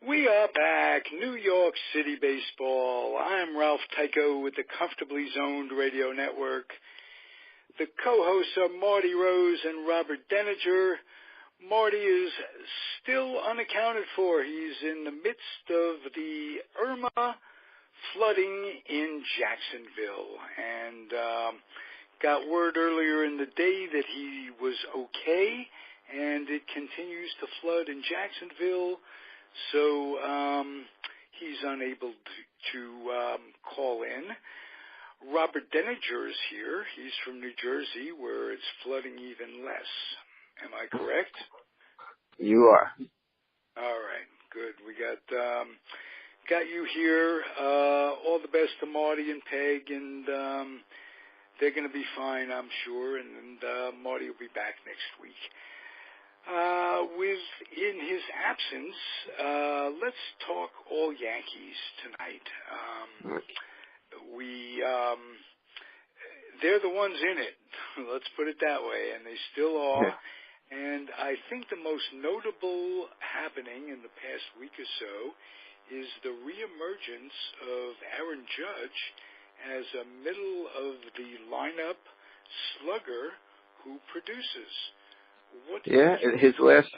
We are back, New York City baseball. I'm Ralph Tyko with the Comfortably Zoned Radio Network. The co-hosts are Marty Rose and Robert Deininger. Marty is still unaccounted for. He's in the midst of the Irma flooding in Jacksonville, and got word earlier in the day that he was okay, and it continues to flood in Jacksonville. So he's unable to call in. Robert Deininger is here. He's from New Jersey, where it's flooding even less. Am I correct? You are. All right, good. We got you here. All the best to Marty and Peg, and they're going to be fine, I'm sure. And Marty will be back next week. In his absence, let's talk all Yankees tonight. They're the ones in it. Let's put it that way, and they still are. Yeah. And I think the most notable happening in the past week or so is the reemergence of Aaron Judge as a middle of the lineup slugger who produces. His last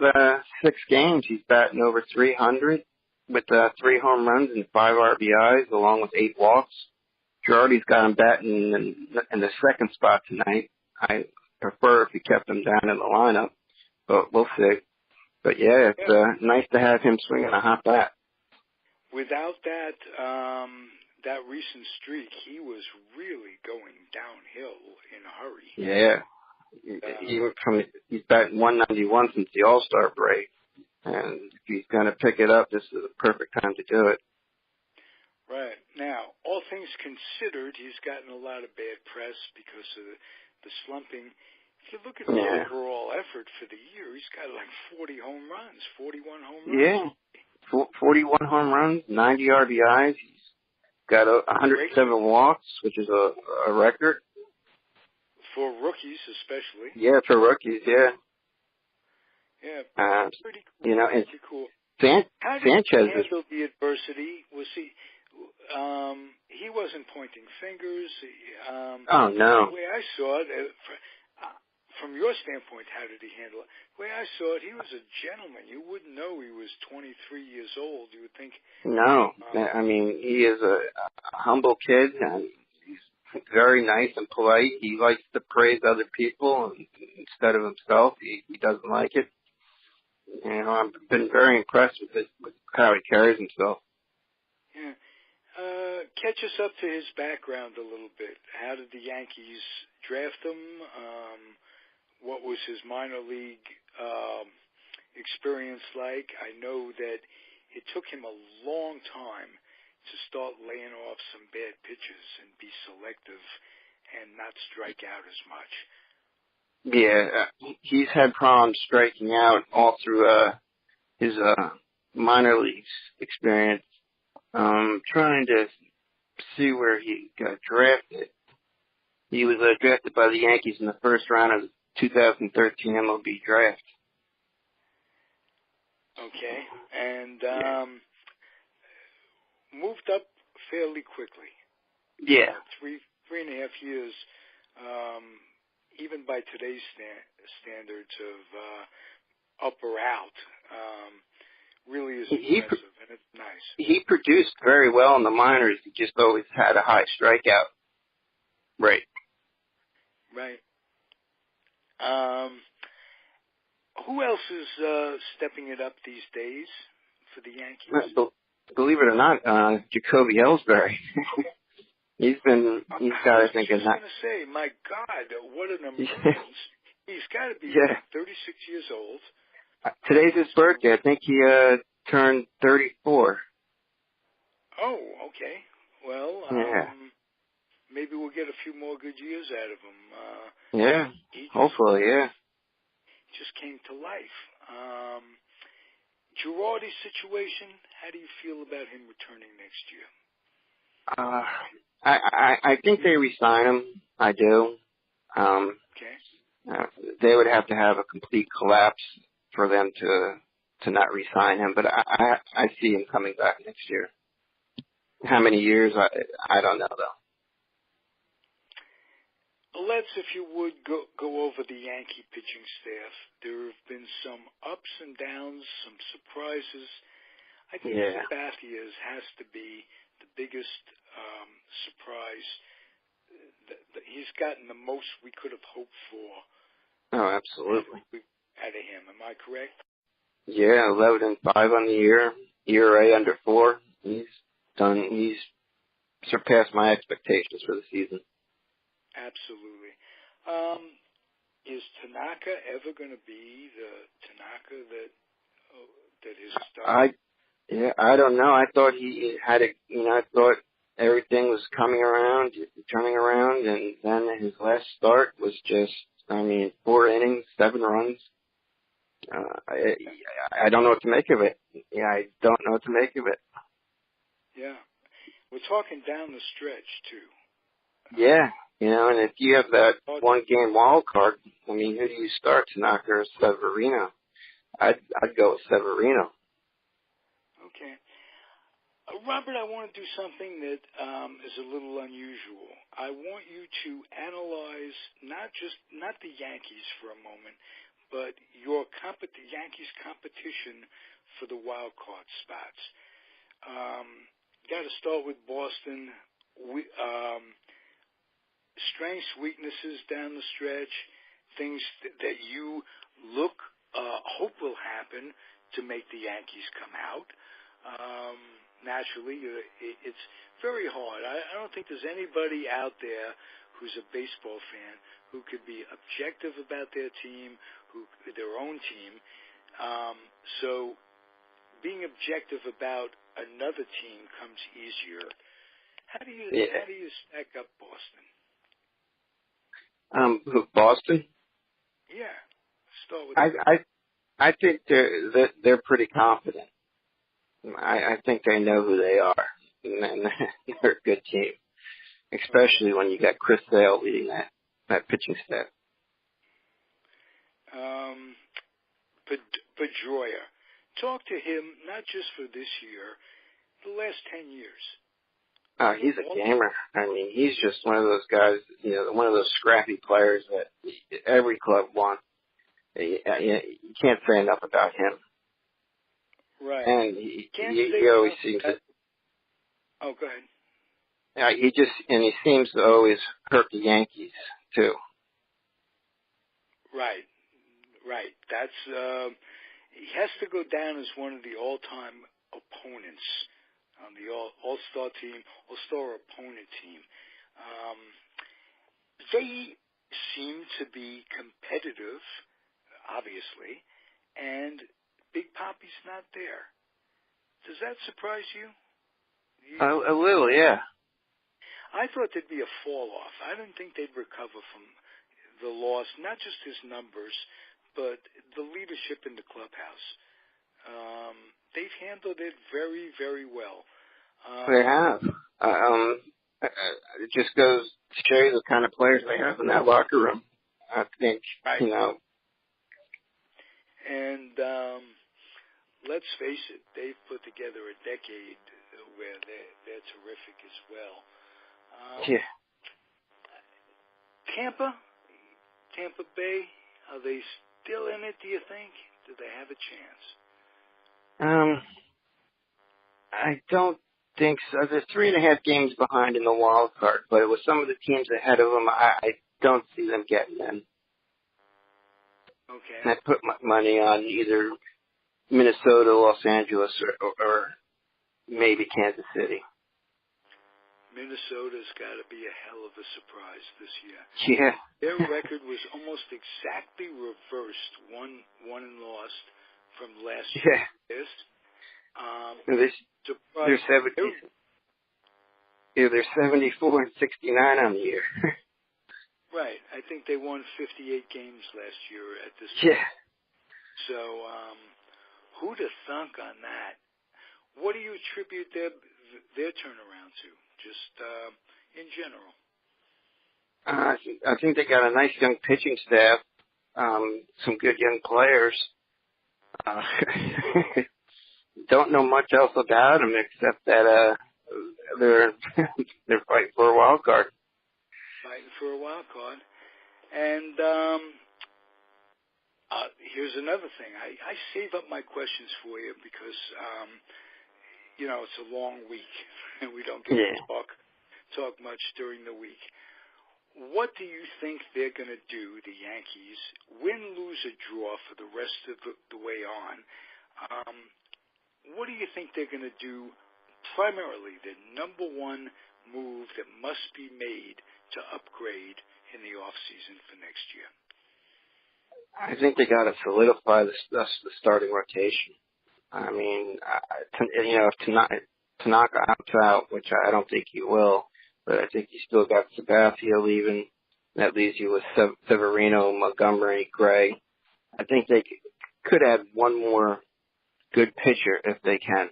6 games, he's batting over 300 with 3 home runs and 5 RBIs, along with 8 walks. Girardi's got him batting in the second spot tonight. I prefer if he kept him down in the lineup, but we'll see. But yeah, it's nice to have him swinging a hot bat. Without that that recent streak, he was really going downhill in a hurry. Yeah. He's batting 191 since the All-Star break, and if he's going to pick it up, this is the perfect time to do it. Right. Now, all things considered, he's gotten a lot of bad press because of the slumping. If you look at the overall effort for the year, he's got like 41 home runs. Yeah, 41 home runs, 90 RBIs. He's got 107 walks, which is a record. For rookies, especially. Yeah, for rookies, yeah. Yeah, pretty cool. You know, and pretty cool. How did he Sanchez handle the adversity? Was he wasn't pointing fingers. Oh, no. The way I saw it, from your standpoint, how did he handle it? The way I saw it, he was a gentleman. You wouldn't know he was 23 years old. You would think. No. I mean, he is a humble kid, and he's very nice and polite. He likes to praise other people instead of himself. He doesn't like it. You know, I've been very impressed with how he carries himself. Yeah. Catch us up to his background a little bit. How did the Yankees draft him? What was his minor league experience like? I know that it took him a long time to start laying off some bad pitches and be selective and not strike out as much. Yeah, he's had problems striking out all through his minor leagues experience. Trying to see where he got drafted. He was drafted by the Yankees in the first round of the 2013 MLB draft. Okay, and moved up fairly quickly. Yeah. 3.5 years, even by today's standards of up or out, really is impressive, and it's nice. He produced very well in the minors. He just always had a high strikeout rate. Right. Who else is stepping it up these days for the Yankees? Believe it or not, Jacoby Ellsbury. he's got, I think, I was going to say, my God, what an emergence. He's got to be 36 years old. Today's his birthday. I think he turned 34. Oh, okay. Well, maybe we'll get a few more good years out of him. Hopefully, yeah. Just came to life. Girardi's situation, how do you feel about him returning next year? I think they re-sign him. I do. Okay. They would have to have a complete collapse for them to to not re-sign him, but I see him coming back next year. How many years? I don't know though. Let's, if you would, go over the Yankee pitching staff. There have been some ups and downs, some surprises. I think Sabathia's has to be the biggest surprise. He's gotten the most we could have hoped for. Oh, absolutely. Out of him, am I correct? Yeah, 11-5 on the year, ERA under 4. He's surpassed my expectations for the season. Absolutely. Is Tanaka ever going to be the Tanaka that his start? I don't know. I thought he had I thought everything was coming around, turning around, and then his last start was just, 4 innings, 7 runs. I don't know what to make of it. Yeah, I don't know what to make of it. Yeah. We're talking down the stretch, too. Yeah. And if you have that 1-game wild card, who do you start, Tanaka or Severino? I'd go with Severino. Okay. Robert, I want to do something that is a little unusual. I want you to analyze not the Yankees for a moment, but the Yankees' competition for the wild card spots. Got to start with Boston. Strengths, weaknesses down the stretch, things that you hope will happen to make the Yankees come out. Naturally, it's very hard. I don't think there's anybody out there who's a baseball fan who could be objective about their team, their own team. So being objective about another team comes easier. How do you stack up Boston? Boston? Yeah. Start with I think they're pretty confident. I think they know who they are, and they're a good team, especially when you got Chris Sale leading that pitching staff. Pedroia. Talk to him not just for this year, the last 10 years. He's a gamer. He's just one of those guys, one of those scrappy players that every club wants. You can't say enough about him. Right. And he always seems to. Oh, go ahead. Yeah, he seems to always hurt the Yankees too. Right. That's he has to go down as one of the all-time opponents on the All-Star team, All-Star opponent team. They seem to be competitive, obviously, and Big Papi's not there. Does that surprise you? A little, yeah. I thought there'd be a fall-off. I didn't think they'd recover from the loss, not just his numbers, but the leadership in the clubhouse. They've handled it very, very well. They have. It just goes to show you the kind of players they have in that locker room. I think, right. And let's face it, they've put together a decade where they're terrific as well. Yeah. Tampa Bay, are they still in it, do you think? Do they have a chance? I don't think so. They're 3.5 games behind in the wild card, but with some of the teams ahead of them, I don't see them getting in. Okay. And I put my money on either Minnesota, Los Angeles, or maybe Kansas City. Minnesota's got to be a hell of a surprise this year. Yeah. Their record was almost exactly reversed, won and lost from last year. They're 74 and 69 on the year. Right. I think they won 58 games last year at this point. Yeah. So, who'd have thunk on that? What do you attribute their turnaround to, just in general? I think they got a nice young pitching staff, some good young players, Don't know much else about them except that they're they're fighting for a wild card. Fighting for a wild card. And here's another thing. I save up my questions for you because, it's a long week and we don't get to talk much during the week. What do you think they're going to do, the Yankees, win, lose, or draw for the rest of the way on? What do you think they're going to do primarily, the number one move that must be made to upgrade in the offseason for next year? I think they got to solidify the starting rotation. I mean, if Tanaka opts out, which I don't think he will, but I think you still got Sabathia leaving. That leaves you with Severino, Montgomery, Gray. I think they could add one more good pitcher if they can.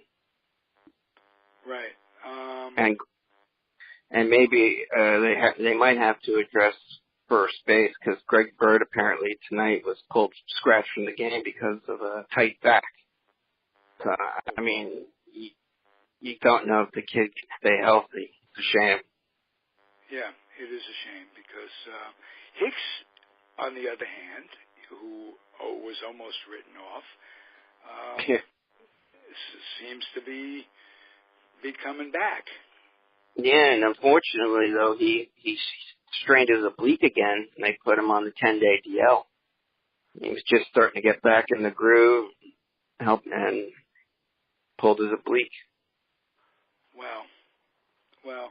Right. And maybe they might have to address first base because Greg Bird apparently tonight was scratched from the game because of a tight back. So, I mean, you don't know if the kid can stay healthy. It's a shame. Yeah, it is a shame because Hicks, on the other hand, who was almost written off, seems to be coming back. Yeah, and unfortunately, though, he strained his oblique again, and they put him on the 10-day DL. He was just starting to get back in the groove, and pulled his oblique. Wow. Well.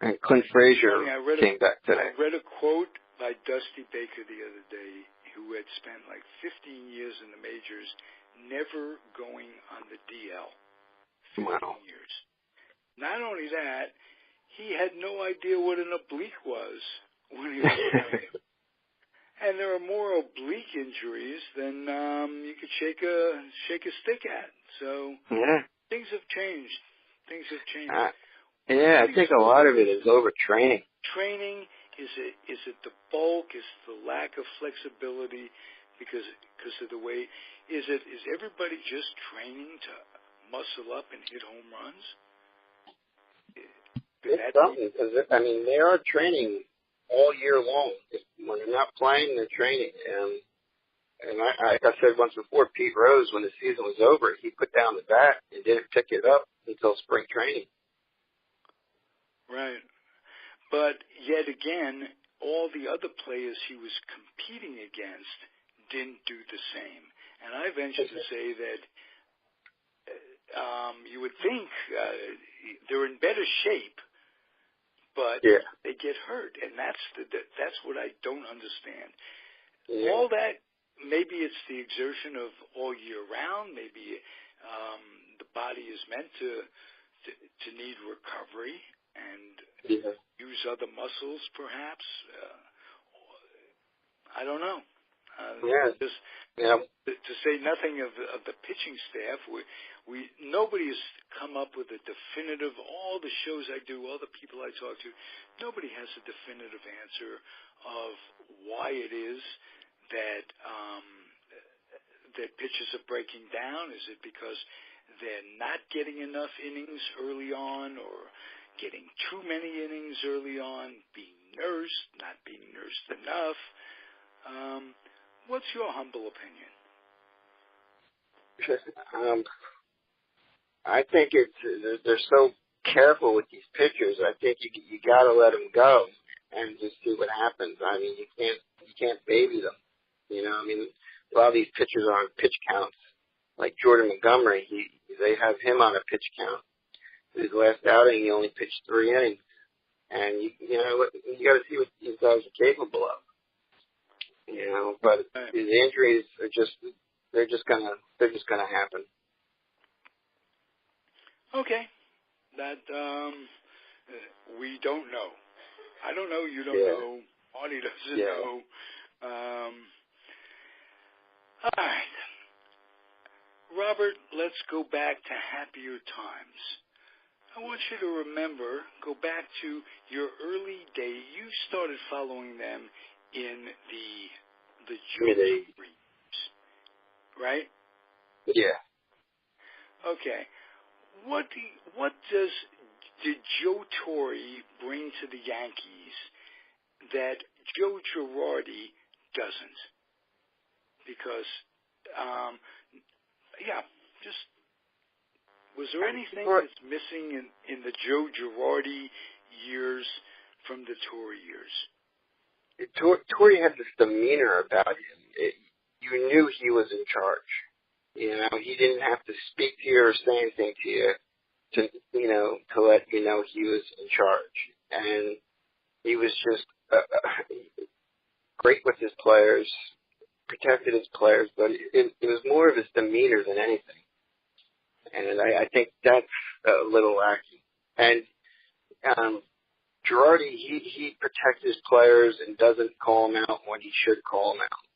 And Clint Frazier came back today. I read a quote by Dusty Baker the other day, who had spent like 15 years in the majors, never going on the DL. 15 years. Not only that, he had no idea what an oblique was when he was playing. And there are more oblique injuries than you could shake a stick at. So things have changed. I think a lot of it is overtraining. Training, is it the bulk? Is it the lack of flexibility because of the way? Is everybody just training to muscle up and hit home runs? It's something because they are training all year long. When they're not playing, they're training. And like I said once before, Pete Rose, when the season was over, he put down the bat and didn't pick it up until spring training. Right. But yet again, all the other players he was competing against didn't do the same. And I venture to say that you would think they're in better shape, but they get hurt, and that's what I don't understand. Yeah. All that, maybe it's the exertion of all year round. Maybe the body is meant to need recovery and use other muscles, perhaps. I don't know. To say nothing of the pitching staff, nobody has come up with a definitive. All the shows I do, all the people I talk to, nobody has a definitive answer of why it is that pitchers are breaking down. Is it because they're not getting enough innings early on, or getting too many innings early on, being nursed, not being nursed enough? What's your humble opinion? I think they're so careful with these pitchers. I think you got to let them go and just see what happens. I mean, you can't baby them. A lot of these pitchers are on pitch counts. Like Jordan Montgomery, they have him on a pitch count. His last outing, he only pitched 3 innings, and you got to see what these guys are capable of. But his injuries are they're just gonna happen. Okay, that we don't know. I don't know. You don't know. Marty doesn't know. All right, Robert. Let's go back to happier times. I want you to go back to your early day. You started following them in the Joe Torre. right? Yeah. Okay. Did Joe Torre bring to the Yankees that Joe Girardi doesn't? Because, was there anything that's missing in the Joe Girardi years from the Torre years? Torre had this demeanor about him. You knew he was in charge. You know, he didn't have to speak to you or say anything to you to let you know he was in charge. And he was just great with his players, protected his players, but it was more of his demeanor than anything. And I think that's a little lacking. And Girardi, he protects his players and doesn't call them out when he should call them out.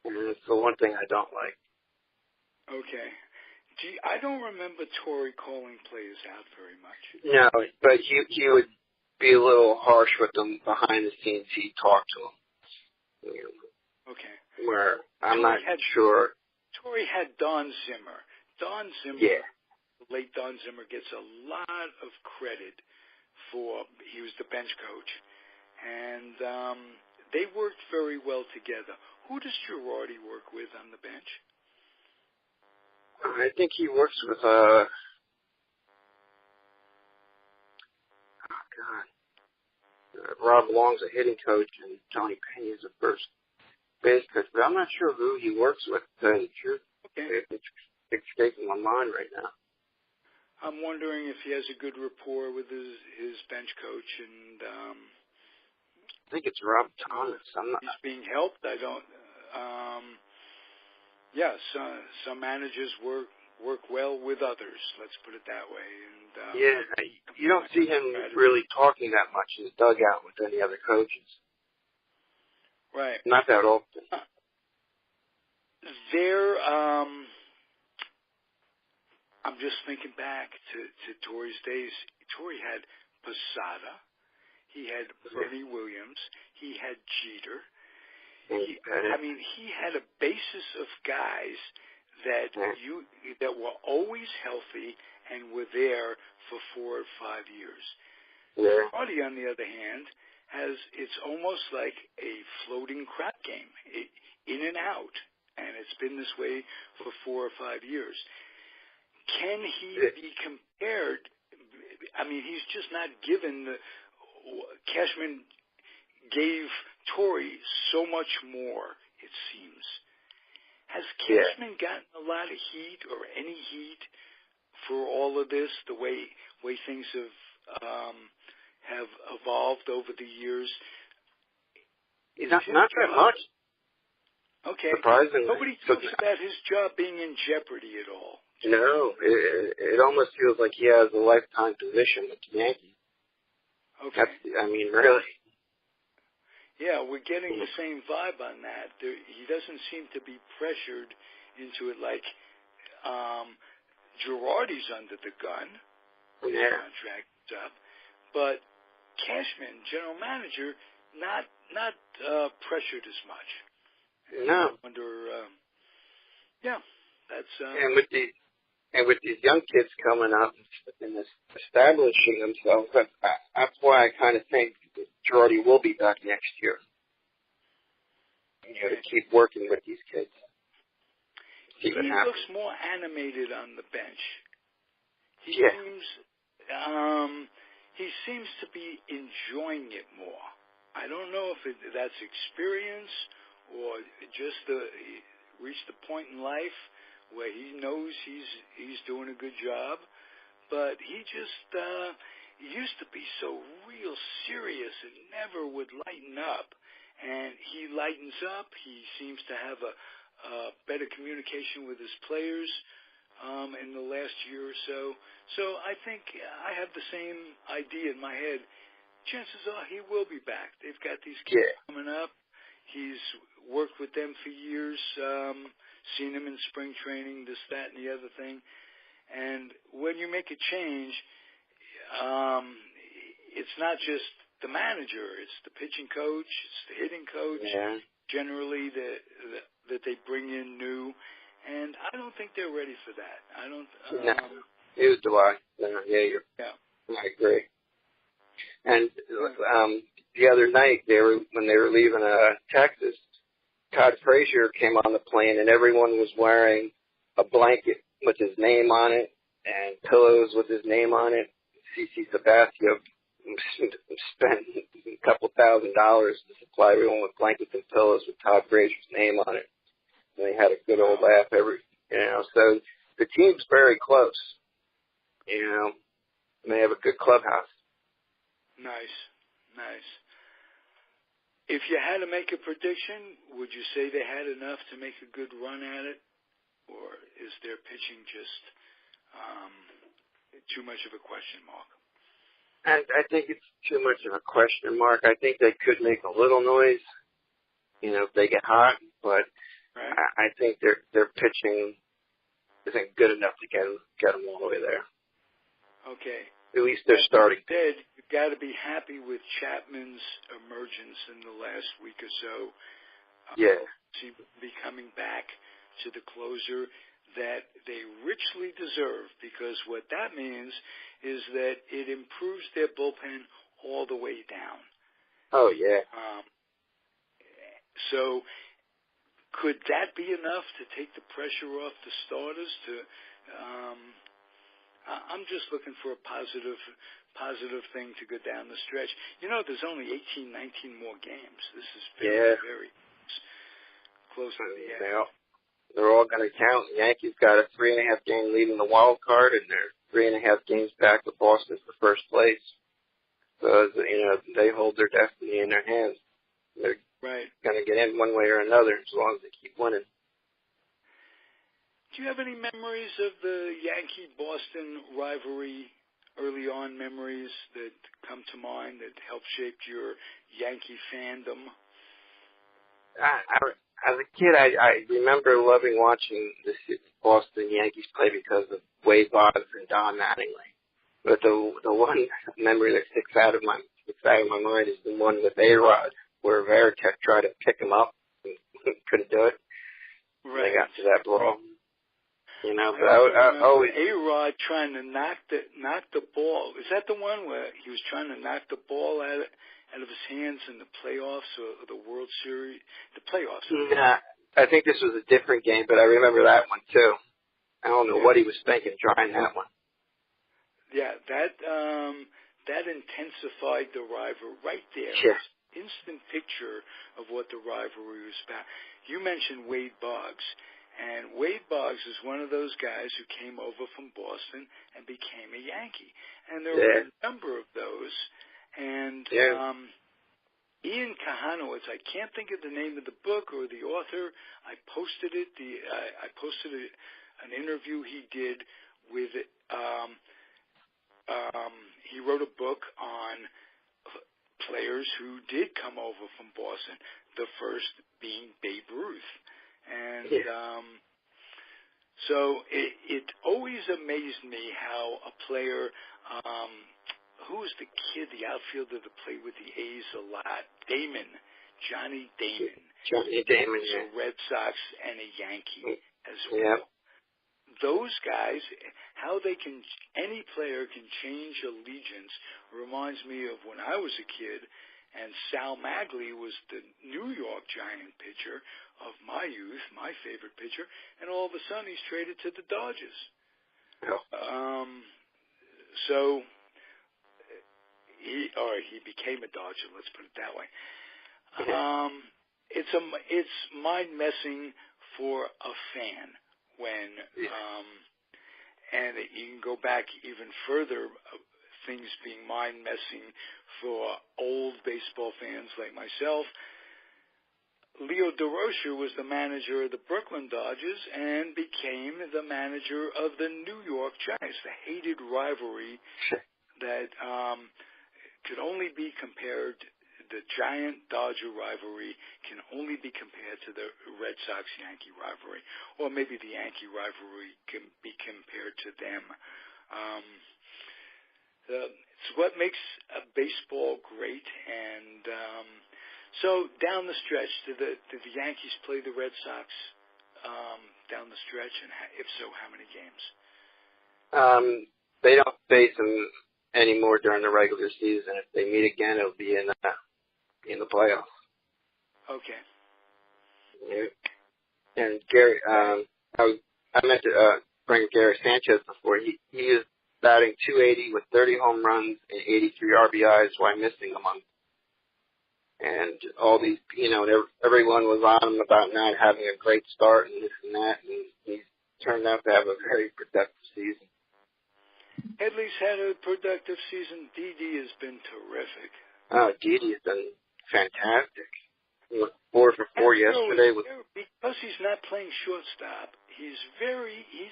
And that's the one thing I don't like. Okay. I don't remember Torre calling players out very much. No, but he would be a little harsh with them behind the scenes. He'd talk to them. Okay. Where I'm not sure. Torre had Don Zimmer. Don Zimmer, the late Don Zimmer, gets a lot of credit for, he was the bench coach. And they worked very well together. Who does Girardi work with on the bench? I think he works with, Rob Long's a hitting coach and Tony Penny is a first base coach, but I'm not sure who he works with. Okay. It's escaping my mind right now. I'm wondering if he has a good rapport with his bench coach, and I think it's Rob Thomas. He's being helped. I don't. Some managers work well with others. Let's put it that way. And you don't see him really talking that much in the dugout with any other coaches. Right. Not that often. I'm just thinking back to Torre's days. Torre had Posada. He had Bernie Williams. He had Jeter. He had a basis of guys that were always healthy and were there for 4 or 5 years. Marty, on the other hand, it's almost like a floating crap game, in and out, and it's been this way for 4 or 5 years. Can he be compared? I mean, he's just not given Cashman gave Torre so much more, it seems. Has Cashman gotten a lot of heat or any heat for all of this, the way things have evolved over the years? Not that much. Okay. Surprisingly. Nobody talks about his job being in jeopardy at all. No, it almost feels like he has a lifetime position with the Yankees. Okay. Really. Yeah, we're getting the same vibe on that. He doesn't seem to be pressured into it like Girardi's under the gun. Contract up. But Cashman, general manager, not pressured as much. No. I wonder, that's... And with these young kids coming up and establishing themselves, that's why I kind of think that Girardi will be back next year. To keep working with these kids. He looks more animated on the bench. He seems to be enjoying it more. I don't know if that's experience or just he reached a point in life where he knows he's doing a good job, but he just used to be so real serious and never would lighten up, and he lightens up. He seems to have a better communication with his players in the last year or so. So I think I have the same idea in my head. Chances are he will be back. They've got these kids coming up. He's worked with them for years, seen them in spring training, this, that, and the other thing. And when you make a change, it's not just the manager. It's the pitching coach. It's the hitting coach. Yeah. Generally, that they bring in new. and I don't think they're ready for that. I don't. No, neither do I. No, Yeah. I agree. And the other night, when they were leaving Texas, Todd Frazier came on the plane, and everyone was wearing a blanket with his name on it and pillows with his name on it. CC Sabathia spent a couple $1,000 to supply everyone with blankets and pillows with Todd Frazier's name on it. And they had a good old laugh so the team's very close, and they have a good clubhouse. Nice. If you had to make a prediction, would you say they had enough to make a good run at it? Or is their pitching just too much of a question mark? I think it's too much of a question mark. I think they could make a little noise, if they get hot, but right. I think their pitching isn't good enough to get them all the way there. Okay. At least they're starting. Instead, you've got to be happy with Chapman's emergence in the last week or so. Seems to be coming back to the closer that they richly deserve, because what that means is that it improves their bullpen all the way down. Oh, yeah. So could that be enough to take the pressure off the starters? I'm just looking for a positive thing to go down the stretch. There's only 18, 19 more games. This is very close to the end. They're all going to count. The Yankees got a 3.5 game lead in the wild card, and they're 3.5 games back to Boston for first place. So, they hold their destiny in their hands. They're going to get in one way or another as long as they keep winning. Do you have any memories of the Yankee-Boston rivalry, early on memories that come to mind that helped shape your Yankee fandom? As a kid, I remember loving watching the Boston Yankees play because of Wade Boggs and Don Mattingly. But the one memory that sticks out of my mind is the one with A-Rod, where Veritek tried to pick him up and couldn't do it. Right. They got to that brawl. But I always A-Rod trying to knock the ball. Is that the one where he was trying to knock the ball out of his hands in the playoffs or the World Series? The playoffs. Nah, I think this was a different game, but I remember that one too. I don't know what he was thinking trying that one. Yeah, that intensified the rivalry right there. Yeah. Instant picture of what the rivalry was about. You mentioned Wade Boggs. And Wade Boggs is one of those guys who came over from Boston and became a Yankee. And there were a number of those. And Ian Kahanowitz, I can't think of the name of the book or the author. I posted it. I posted an interview he did with. He wrote a book on players who did come over from Boston. The first being Babe Ruth. And so it always amazed me how a player, who was the kid, the outfielder that played with the A's a lot? Johnny Damon. Johnny Damon, a Red Sox and a Yankee as well. Yeah. Those guys, how any player can change allegiance reminds me of when I was a kid. And Sal Maglie was the New York Giant pitcher of my youth, my favorite pitcher, and all of a sudden he's traded to the Dodgers. Yeah. So he became a Dodger. Let's put it that way. It's mind messing for a fan when, and you can go back even further. Things being mind-messing for old baseball fans like myself. Leo DeRocher was the manager of the Brooklyn Dodgers and became the manager of the New York Giants, the hated rivalry that could only be compared, the Giant-Dodger rivalry can only be compared to the Red Sox-Yankee rivalry, or maybe the Yankee rivalry can be compared to them. It's what makes baseball great, and so down the stretch, did the Yankees play the Red Sox down the stretch, and if so, how many games? They don't face them anymore during the regular season. If they meet again, it'll be in the playoffs. Okay. Yeah. And Gary, I meant to bring Gary Sanchez before. He is batting .280 with 30 home runs and 83 RBIs while missing a month. And all these, everyone was on him about not having a great start and this and that, and he's turned out to have a very productive season. Headley's had a productive season. Didi has been terrific. Oh, Didi has done fantastic. He was 4 for 4 yesterday. Because he's not playing shortstop, he's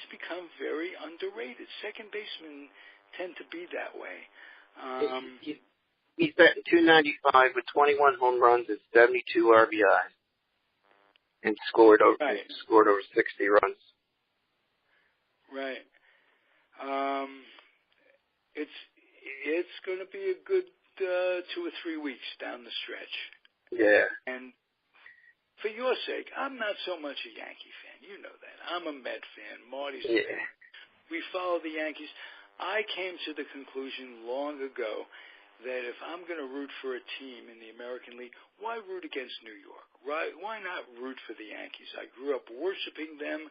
become very underrated. Second basemen tend to be that way. He's batting .295 with 21 home runs and 72 RBIs, and scored over 60 runs. Right. It's going to be a good 2 or 3 weeks down the stretch. Yeah. And for your sake, I'm not so much a Yankee fan. You know that. I'm a Met fan. Marty's a fan. We follow the Yankees. I came to the conclusion long ago that if I'm going to root for a team in the American League, why root against New York? Right? Why not root for the Yankees? I grew up worshiping them,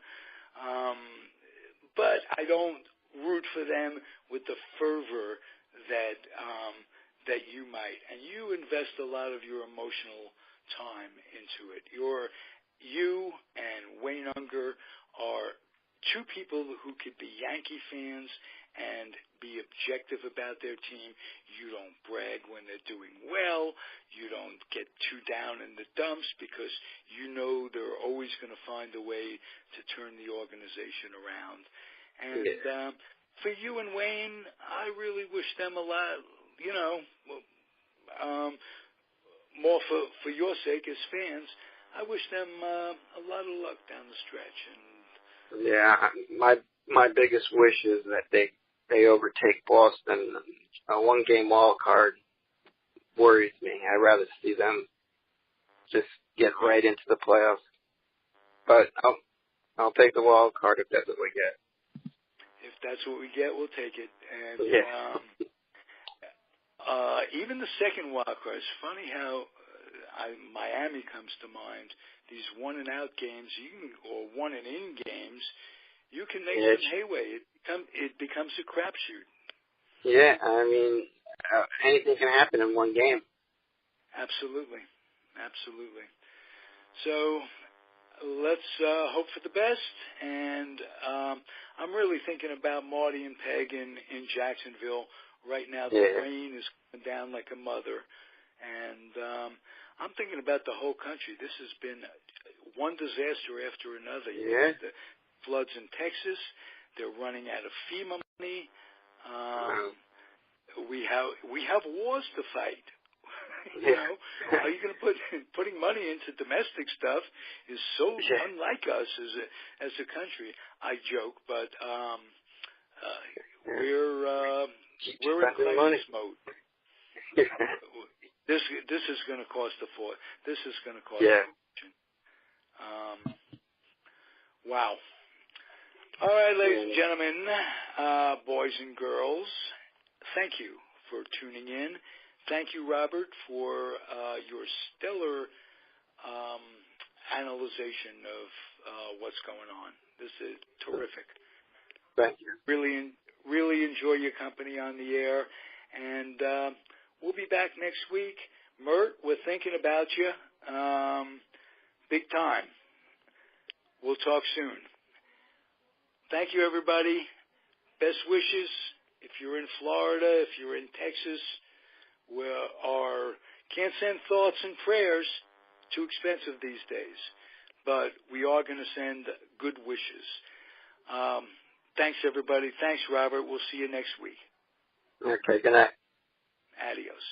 but I don't root for them with the fervor that you might. And you invest a lot of your emotional time into it. You and Wayne Unger are two people who could be Yankee fans and be objective about their team. You don't brag when they're doing well. You don't get too down in the dumps because you know they're always going to find a way to turn the organization around. And for you and Wayne, I really wish them a lot, more for your sake as fans. I wish them a lot of luck down the stretch. And my biggest wish is that they overtake Boston. A 1-game wild card worries me. I'd rather see them just get right into the playoffs. But I'll take the wild card if that's what we get. If that's what we get, we'll take it. And even the second wild card, it's funny how Miami comes to mind. These one-and-out games, or one-and-in games, you can make some headway. It becomes a crapshoot. Yeah, I mean, anything can happen in one game. Absolutely. So let's hope for the best. And I'm really thinking about Marty and Peg in Jacksonville right now. The rain is coming down like a mother. And I'm thinking about the whole country. This has been one disaster after another. Yeah. The floods in Texas. They're running out of FEMA money. We have wars to fight. Are you going to putting money into domestic stuff is so unlike us as a country. I joke, but we're in crisis mode. This is going to cost a fortune. This is going to cost a fortune. Wow. All right, ladies and gentlemen, boys and girls, thank you for tuning in. Thank you, Robert, for your stellar analyzation of what's going on. This is terrific. Thank you. Really enjoy your company on the air, and we'll be back next week. Mert, we're thinking about you big time. We'll talk soon. Thank you, everybody. Best wishes. If you're in Florida, if you're in Texas, can't send thoughts and prayers. Too expensive these days. But we are going to send good wishes. Thanks, everybody. Thanks, Robert. We'll see you next week. Okay, good night. Adios.